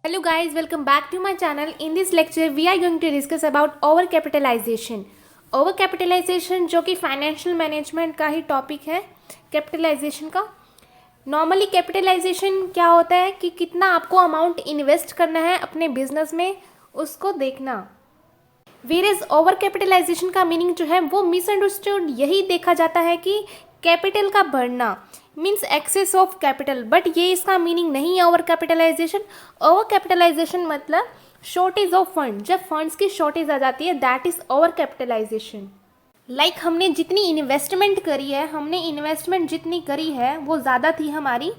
Hello guys, welcome back to my channel. In this lecture we are going to discuss about overcapitalization. Overcapitalization जो कि financial management का ही topic है capitalisation का. Normally capitalisation क्या होता है कि कितना आपको अमाउंट इन्वेस्ट करना है अपने बिजनेस में, उसको देखना. वेरेज ओवर कैपिटलाइजेशन का मीनिंग जो है वो मिसअंडरस्टूड यही देखा जाता है कि कैपिटल का बढ़ना means excess of capital, but ये इसका मीनिंग नहीं है ओवर कैपिटलाइजेशन. ओवर कैपिटलाइजेशन मतलब शॉर्टेज ऑफ फंड, जब फंड्स की शॉर्टेज आ जाती है that is over capitalisation. Like हमने जितनी इन्वेस्टमेंट जितनी करी है वो ज़्यादा थी हमारी,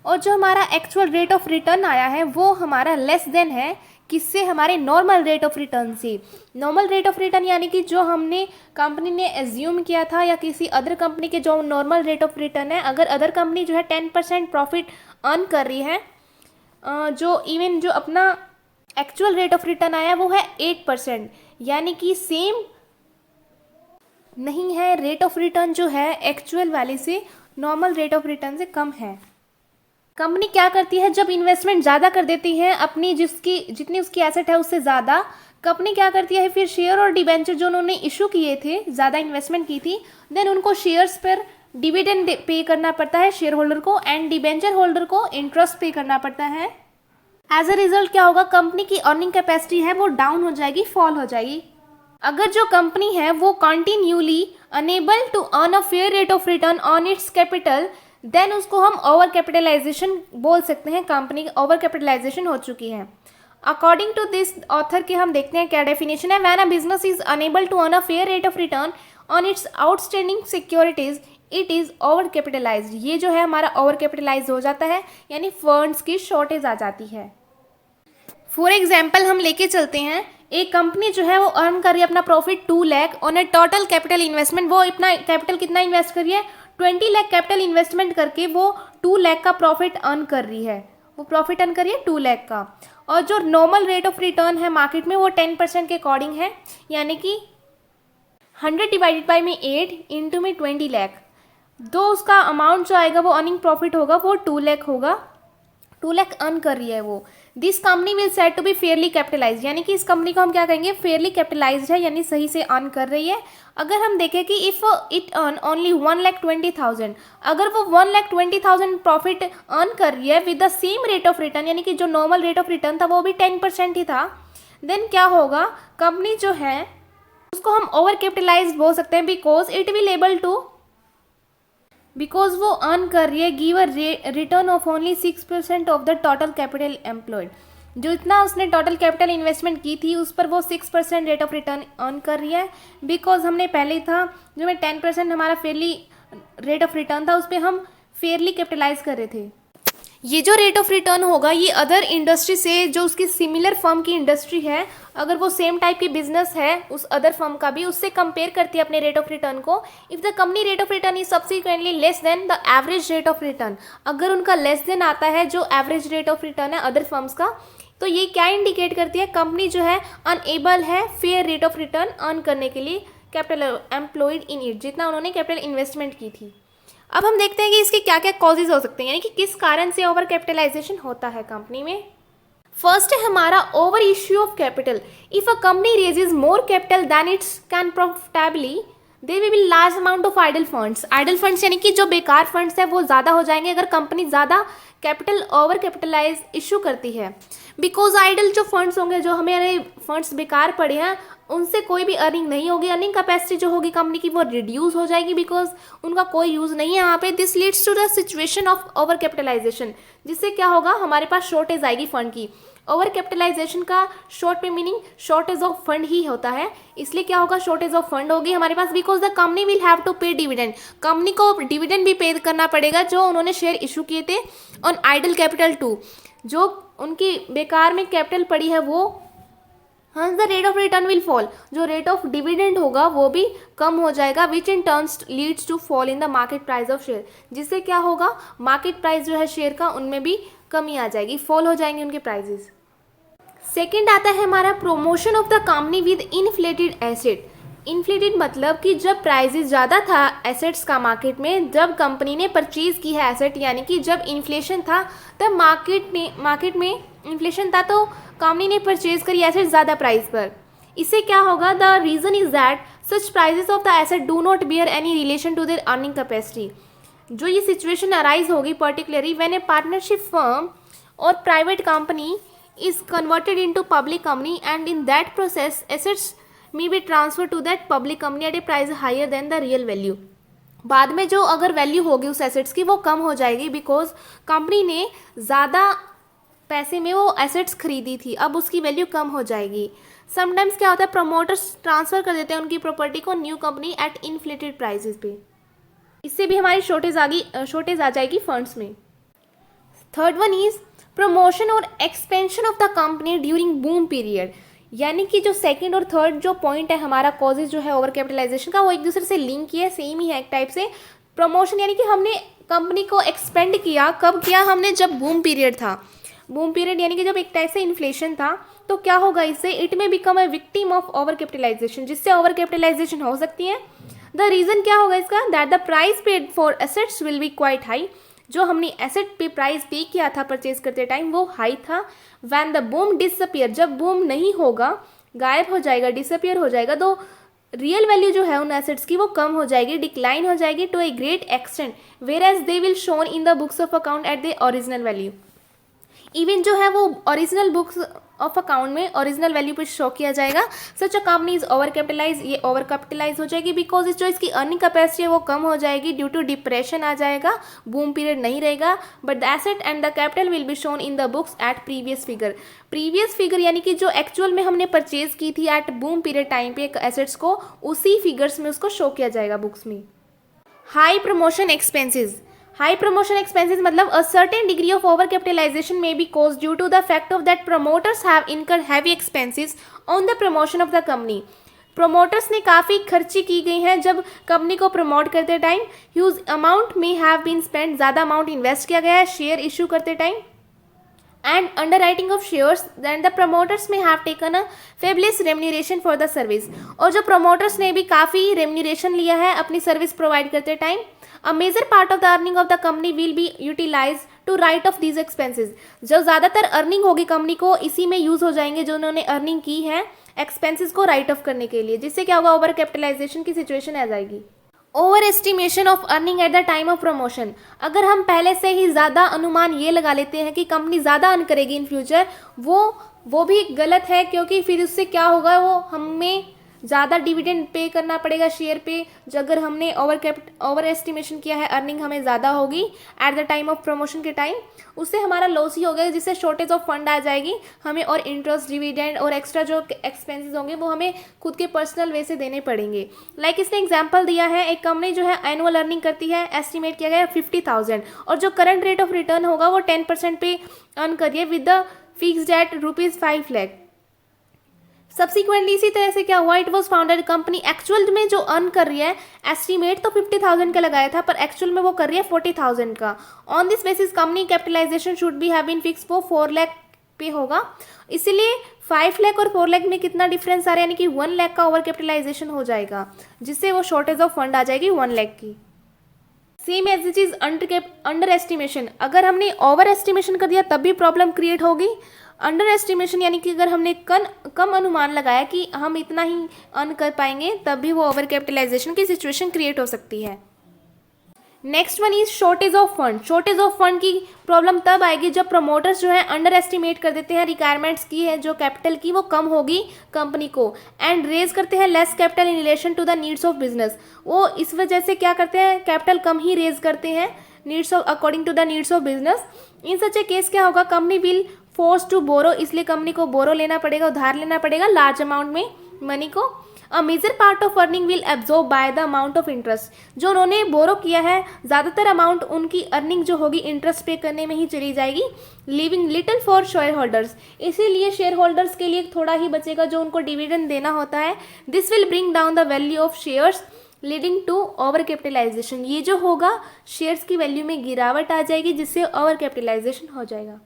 और जो हमारा एक्चुअल रेट ऑफ रिटर्न आया है वो हमारा लेस देन है किससे, हमारे नॉर्मल रेट ऑफ रिटर्न से. नॉर्मल रेट ऑफ रिटर्न यानी कि जो हमने कंपनी ने एज्यूम किया था या किसी अदर कंपनी के जो नॉर्मल रेट ऑफ रिटर्न है. अगर अदर कंपनी जो है 10% प्रॉफिट अर्न कर रही है, जो अपना एक्चुअल रेट ऑफ रिटर्न आया वो है 8%, यानी कि सेम नहीं है. रेट ऑफ रिटर्न जो है एक्चुअल वाले से नॉर्मल रेट ऑफ रिटर्न से कम है. कंपनी क्या करती है, जब इन्वेस्टमेंट ज़्यादा कर देती है अपनी जितनी उसकी एसेट है उससे ज़्यादा, कंपनी क्या करती है फिर शेयर और डिबेंचर जो उन्होंने इशू किए थे, ज़्यादा इन्वेस्टमेंट की थी, देन उनको शेयर्स पर डिविडेंड पे करना पड़ता है शेयर होल्डर को, एंड डिबेंचर होल्डर को इंटरेस्ट पे करना पड़ता है. एज अ रिजल्ट क्या होगा, कंपनी की अर्निंग कैपेसिटी है वो डाउन हो जाएगी, फॉल हो जाएगी. अगर जो कंपनी है वो continuously unable to earn a fair rate of return on its capital, then उसको हम ओवर कैपिटलाइजेशन बोल सकते हैं. कंपनी की ओवर कैपिटलाइजेशन हो चुकी है. अकॉर्डिंग टू दिस ऑथर के हम देखते हैं क्या डेफिनेशन है. When a business is enable to earn a fair rate of return on its outstanding securities it is over capitalized. ये जो है हमारा ओवर कैपिटलाइज हो जाता है, यानी फंड्स की शॉर्टेज आ जाती है. फॉर एग्जाम्पल हम लेके चलते हैं, एक कंपनी जो है वो अर्न कर रही है अपना profit 2 lakh on A total capital investment. वो इतना कैपिटल कितना इन्वेस्ट कर रही है, 20 लाख कैपिटल इन्वेस्टमेंट करके वो 2 लाख का प्रॉफिट अर्न कर रही है. वो प्रॉफिट अर्न कर रही है 2 लाख का, और जो नॉर्मल रेट ऑफ रिटर्न है मार्केट में वो 10% के अकॉर्डिंग है, यानी कि 100 डिवाइडेड बाई में 8 इंटू में 20 लाख. दो उसका अमाउंट जो आएगा वो अर्निंग प्रॉफिट होगा वो 2 लाख होगा. 2 लाख अर्न कर रही है वो. This company will set to be fairly capitalize, यानी कि इस कंपनी को हम क्या कहेंगे, फेयरली कैपिटलाइज्ड है, यानी सही से अर्न कर रही है. अगर हम देखें कि इफ़ इट अर्न ओनली 1,20,000, अगर वो 1,20,000 प्रॉफिट अर्न कर रही है with the same rate of return, यानी कि जो नॉर्मल रेट ऑफ रिटर्न था वो भी 10% ही था, देन क्या होगा, कंपनी जो है उसको हम ओवर कैपिटलाइज बोल सकते हैं. बिकॉज वो अर्न कर रही है give a return of only 6% of the total capital employed. जो इतना उसने टोटल कैपिटल इन्वेस्टमेंट की थी उस पर वो 6% रेट ऑफ रिटर्न अर्न कर रही है. बिकॉज हमने पहले ही था जो में 10% हमारा फेयरली रेट ऑफ रिटर्न था, उस पर हम फेयरली कैपिटलाइज कर रहे थे. ये जो रेट ऑफ रिटर्न होगा ये अदर इंडस्ट्री से, जो उसकी सिमिलर फर्म की इंडस्ट्री है, अगर वो सेम टाइप की बिजनेस है उस अदर फर्म का भी, उससे कंपेयर करती है अपने रेट ऑफ रिटर्न को. If the company rate of return is subsequently less than the average rate of return, अगर उनका लेस देन आता है जो एवरेज रेट ऑफ रिटर्न है अदर फर्म्स का, तो ये क्या इंडिकेट करती है, कंपनी जो है अनएबल है fair rate of return earn करने के लिए कैपिटल एम्प्लॉयड इन इट, जितना उन्होंने कैपिटल इन्वेस्टमेंट की थी. अब हम देखते हैं कि इसके क्या क्या कॉजेज हो सकते हैं, यानी कि किस कारण से ओवर कैपिटलाइजेशन होता है कंपनी में. फर्स्ट है हमारा over issue of capital. If a company raises more capital than its can profitably they will be large amount of idle funds. Idle funds यानी कि जो बेकार फंड्स है वो ज़्यादा हो जाएंगे अगर कंपनी ज़्यादा कैपिटल ओवर कैपिटलाइज इशू करती है. बिकॉज आइडल जो फंड्स होंगे, जो हमारे फंड्स बेकार पड़े हैं, उनसे कोई भी अर्निंग नहीं होगी. अर्निंग कैपेसिटी जो होगी कंपनी की वो रिड्यूस हो जाएगी बिकॉज उनका कोई यूज़ नहीं है वहाँ पे. This leads to the situation of over capitalization, जिससे क्या होगा, हमारे पास शॉर्टेज आएगी फंड की. ओवर कैपिटलाइजेशन का शॉर्ट में मीनिंग शॉर्टेज ऑफ फंड ही होता है. इसलिए क्या होगा, शॉर्टेज ऑफ फंड होगी हमारे पास. Because the company will have to pay dividend, company को डिविडेंड भी पे करना पड़ेगा जो उन्होंने शेयर इशू किए थे ऑन आइडल कैपिटल टू, जो उनकी बेकार में कैपिटल पड़ी है वो. Hence the rate of return will fall, जो रेट ऑफ डिविडेंड होगा वो भी कम हो जाएगा, which in turns leads to fall in the market price of share, जिससे क्या होगा, मार्केट प्राइस जो है शेयर का उनमें भी कमी आ जाएगी, फॉल हो जाएंगे उनके प्राइजेस. सेकेंड आता है हमारा promotion of the company with inflated asset. Inflated मतलब कि जब प्राइजेस ज़्यादा था एसेट्स का मार्केट में, जब कंपनी ने परचेज़ की है एसेट, यानी कि जब इन्फ्लेशन था तब मार्केट में इन्फ्लेशन था तो कंपनी ने परचेज़ करी एसेट ज़्यादा प्राइस पर। इससे क्या होगा, the reason is that such prices of the asset do not bear any relation to their earning capacity. जो ये सिचुएशन अराइज होगी particularly when a partnership firm और private company is converted into public company and in that process assets may be transfer to that public company at a price higher than the real value. बाद में जो अगर value होगी उस assets की वो कम हो जाएगी बिकॉज कंपनी ने ज़्यादा पैसे में वो एसेट्स खरीदी थी, अब उसकी वैल्यू कम हो जाएगी। समटाइम्स क्या होता है, प्रमोटर्स ट्रांसफ़र कर देते हैं उनकी प्रॉपर्टी को new company at inflated prices पे। इससे भी हमारी शॉर्टेज आ जाएगी फंड्स में। थर्ड वन इज प्रमोशन और expansion of the company during boom period, यानी कि जो सेकंड और थर्ड जो पॉइंट है हमारा कॉजेज जो है ओवर कैपिटलाइजेशन का, वो एक दूसरे से लिंक किया है, सेम ही है एक टाइप से। प्रमोशन यानी कि हमने कंपनी को एक्सपेंड किया, कब किया हमने, जब बूम पीरियड था। बूम पीरियड यानी कि जब एक टाइप से इन्फ्लेशन था, तो क्या होगा इससे, it may become a victim of over capitalization, जिससे ओवर कैपिटलाइजेशन हो सकती है। द रीज़न क्या होगा इसका, that the price paid for assets will be quite high, जो हमने एसेट पे प्राइस पे किया था परचेज करते टाइम वो हाई था। व्हेन द बूम डिसअपियर, जब बूम नहीं होगा, गायब हो जाएगा, डिसअपियर हो जाएगा, तो रियल वैल्यू जो है उन एसेट्स की वो कम हो जाएगी, डिक्लाइन हो जाएगी to a great extent, where as they will shown in the books of account at the original value. Even जो है वो ओरिजिनल बुक्स ऑफ अकाउंट में ओरिजिनल वैल्यू पर शो किया जाएगा। Such a company is over capitalise, ये over capitalise हो जाएगी बिकॉज जो इसकी अर्निंग कैपेसिटी है वो कम हो जाएगी, ड्यू टू डिप्रेशन आ जाएगा, बूम पीरियड नहीं रहेगा। But the asset and the capital will be shown in the books at previous figure यानी कि जो एक्चुअल में हमने परचेज की थी एट बूम पीरियड टाइम पे एसेट्स को, उसी फिगर्स में उसको शो किया जाएगा बुक्स में। High promotion expenses, high promotion expenses मतलब a certain degree of overcapitalization may be caused due to the fact of that promoters have incurred heavy expenses on the promotion of the company. promoters ने काफ़ी खर्ची की गई हैं जब company को promote करते time, huge amount may have been spent, ज़्यादा अमाउंट इन्वेस्ट किया गया है शेयर इशू करते time, and underwriting of shares, then the promoters may have taken a fabulous remuneration for the service. और जो promoters ने भी काफ़ी remuneration लिया है अपनी सर्विस प्रोवाइड करते time. A major part of the earning of the company will be utilized to write off these expenses. जो ज़्यादातर अर्निंग होगी कंपनी को इसी में यूज़ हो जाएंगे जो उन्होंने अर्निंग की है एक्सपेंसेस को राइट ऑफ करने के लिए, जिससे क्या होगा, ओवर कैपिटलाइजेशन की सिचुएशन आ जाएगी। Over estimation of earning at the time of promotion, अगर हम पहले से ही ज़्यादा अनुमान ये लगा लेते हैं कि कंपनी ज़्यादा अर्न करेगी इन फ्यूचर, वो भी गलत है, क्योंकि फिर उससे क्या होगा, वो हमें ज़्यादा डिविडेंड पे करना पड़ेगा शेयर पे। जो अगर हमने ओवर एस्टिमेशन किया है अर्निंग हमें ज़्यादा होगी at the time of promotion के टाइम, उससे हमारा लॉस ही हो गया, जिससे शॉर्टेज ऑफ फंड आ जाएगी हमें, और इंटरेस्ट डिविडेंड और एक्स्ट्रा जो एक्सपेंसेस होंगे वो हमें खुद के पर्सनल वे से देने पड़ेंगे। लाइक इसने एग्जांपल दिया है, एक कंपनी जो है एनुअल अर्निंग करती है, एस्टिमेट किया गया है 50,000, और जो करंट रेट ऑफ रिटर्न होगा वो 10% पे अर्न करिए with the fixed at ₹5 lakh. Subsequently इसी तरह से क्या हुआ, it was founded, company actual में जो अर्न कर रही है, एस्टिमेट तो 50,000 का लगाया था पर एक्चुअल में वो कर रही है 40,000 का। On this basis company capitalization should be have been fix, वो 4 लाख पे होगा, इसीलिए 5 लाख और 4 लाख में कितना डिफरेंस आ रहा है, यानी कि 1 लाख का ओवर कैपिटलाइजेशन हो जाएगा, जिससे वो शॉर्टेज ऑफ फंड आ जाएगी 1 लाख की। Same as it is under estimation, अगर हमने ओवर एस्टिमेशन कर दिया तब भी प्रॉब्लम क्रिएट होगी। अंडर एस्टिमेशन यानी कि अगर हमने कम अनुमान लगाया कि हम इतना ही अर्न कर पाएंगे, तब भी वो ओवर कैपिटलाइजेशन की सिचुएशन क्रिएट हो सकती है। Next one is shortage of fund. Shortage of fund की प्रॉब्लम तब आएगी जब प्रमोटर्स जो है अंडर एस्टिमेट कर देते हैं रिक्वायरमेंट्स की है, जो कैपिटल की वो कम होगी कंपनी को, एंड रेज करते हैं less capital in relation to the needs of business. वो इस वजह से क्या करते हैं, कैपिटल कम ही रेज करते हैं needs of according to the needs of business. In such a case क्या होगा, company will force to borrow, इसलिए कंपनी को बोरो लेना पड़ेगा, उधार लेना पड़ेगा लार्ज अमाउंट में मनी को। A major part of earning will absorb by the amount of interest, जो उन्होंने बोरो किया है ज़्यादातर अमाउंट उनकी अर्निंग जो होगी इंटरेस्ट पे करने में ही चली जाएगी, living little for share holders, इसीलिए शेयर होल्डर्स के लिए थोड़ा ही बचेगा जो उनको डिविडेंड देना होता है। This will bring down the value of shares leading to over capitalization, ये जो होगा शेयर्स की वैल्यू में गिरावट आ जाएगी, जिससे ओवर कैपिटलाइजेशन हो जाएगा।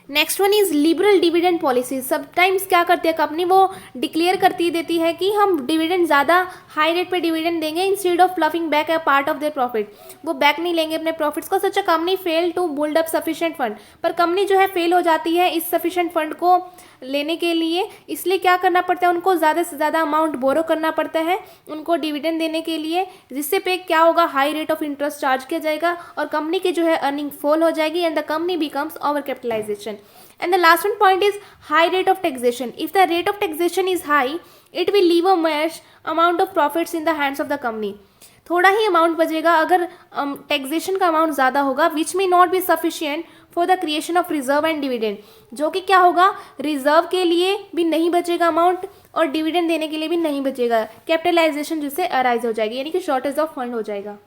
Next one is liberal dividend policy. Sometimes क्या करती है कंपनी, वो डिक्लेयर करती देती है कि हम डिविडेंड ज़्यादा हाई रेट पे डिविडेंड देंगे instead of ploughing back a part of their profit. वो बैक नहीं लेंगे अपने प्रॉफिट्स को। Such a company fail to build up sufficient fund. पर कंपनी जो है फेल हो जाती है इस सफिशिएंट फंड को लेने के लिए, इसलिए क्या करना पड़ता है, उनको ज़्यादा से ज़्यादा अमाउंट बोरो करना पड़ता है उनको डिविडेंड देने के लिए, जिससे पे क्या होगा, high rate of interest charge किया जाएगा और कंपनी की जो है अर्निंग फॉल हो जाएगी and the company becomes over capitalization. And the last one point is high rate of taxation. If the rate of taxation is high, it will leave a large amount of profits in the hands of the company. थोड़ा ही amount बचेगा अगर taxation का amount ज़्यादा होगा, which may not be sufficient for the creation of reserve and dividend, जो कि क्या होगा, रिजर्व के लिए भी नहीं बचेगा अमाउंट और डिविडेंड देने के लिए भी नहीं बचेगा, कैपिटलाइजेशन जिससे अराइज हो जाएगी, यानी कि शॉर्टेज ऑफ फंड हो जाएगा।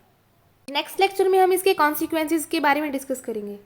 नेक्स्ट लेक्चर में हम इसके कॉन्सिक्वेंसेज के बारे में डिस्कस करेंगे।